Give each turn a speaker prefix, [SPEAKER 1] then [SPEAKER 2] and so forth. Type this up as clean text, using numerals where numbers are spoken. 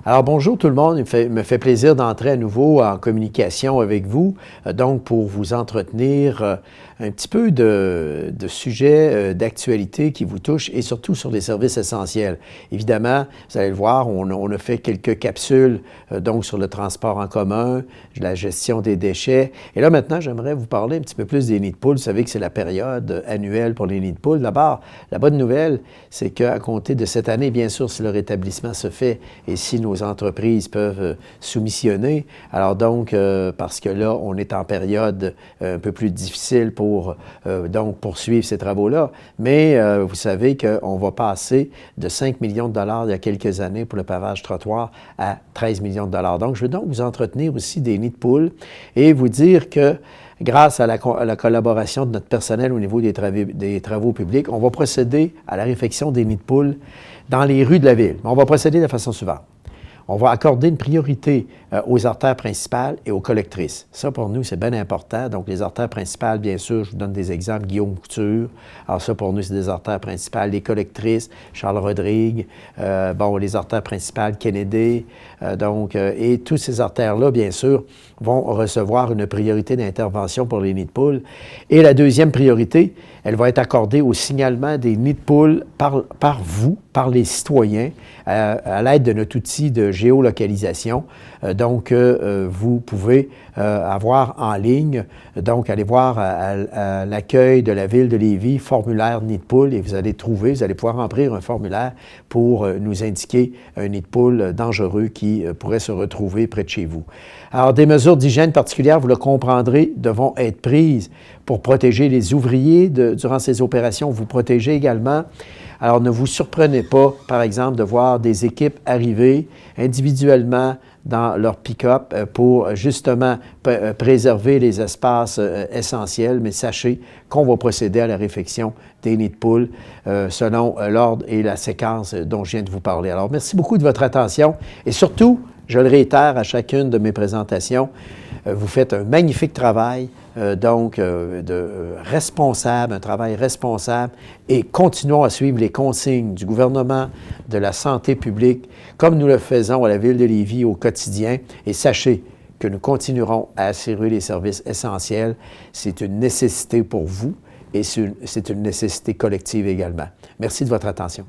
[SPEAKER 1] Alors bonjour tout le monde, me fait plaisir d'entrer à nouveau en communication avec vous, donc pour vous entretenir un petit peu de sujets d'actualité qui vous touchent et surtout sur les services essentiels. Évidemment, vous allez le voir, on a fait quelques capsules donc sur le transport en commun, la gestion des déchets. Et là maintenant, j'aimerais vous parler un petit peu plus des nids de poules. Vous savez que c'est la période annuelle pour les nids de poules. D'abord, la bonne nouvelle, c'est qu'à compter de cette année, bien sûr, si le rétablissement se fait et si nos entreprises peuvent soumissionner. Alors donc, parce que là, on est en période un peu plus difficile pour donc poursuivre ces travaux-là. Mais vous savez qu'on va passer de 5 millions de dollars il y a quelques années pour le pavage trottoir à 13 millions de dollars. Donc, je veux donc vous entretenir aussi des nids de poules et vous dire que grâce à la collaboration de notre personnel au niveau des travaux publics, on va procéder à la réfection des nids de poules dans les rues de la ville. On va procéder de la façon suivante. On va accorder une priorité aux artères principales et aux collectrices. Ça, pour nous, c'est bien important. Donc, les artères principales, bien sûr, je vous donne des exemples, Guillaume Couture. Alors ça, pour nous, c'est des artères principales. Les collectrices, Charles Rodrigue, les artères principales, Kennedy. Et toutes ces artères-là, bien sûr, vont recevoir une priorité d'intervention pour les nids de poules. Et la deuxième priorité, elle va être accordée au signalement des nids de poules par vous, par les citoyens, à l'aide de notre outil de géolocalisation. Vous pouvez avoir en ligne, donc allez voir à l'accueil de la ville de Lévis, formulaire nid de poule, et vous allez pouvoir remplir un formulaire pour nous indiquer un nid de poule dangereux qui pourrait se retrouver près de chez vous. Alors, des mesures d'hygiène particulières, vous le comprendrez, devront être prises pour protéger les ouvriers durant ces opérations, vous protéger également. Alors, ne vous surprenez pas, par exemple, de voir des équipes arriver individuellement dans leur pick-up pour justement préserver les espaces essentiels, mais sachez qu'on va procéder à la réfection des nids de poules selon l'ordre et la séquence dont je viens de vous parler. Alors, merci beaucoup de votre attention et surtout, je le réitère à chacune de mes présentations, vous faites un magnifique travail, responsable, un travail responsable, et continuons à suivre les consignes du gouvernement, de la santé publique, comme nous le faisons à la Ville de Lévis au quotidien. Et sachez que nous continuerons à assurer les services essentiels. C'est une nécessité pour vous et c'est une nécessité collective également. Merci de votre attention.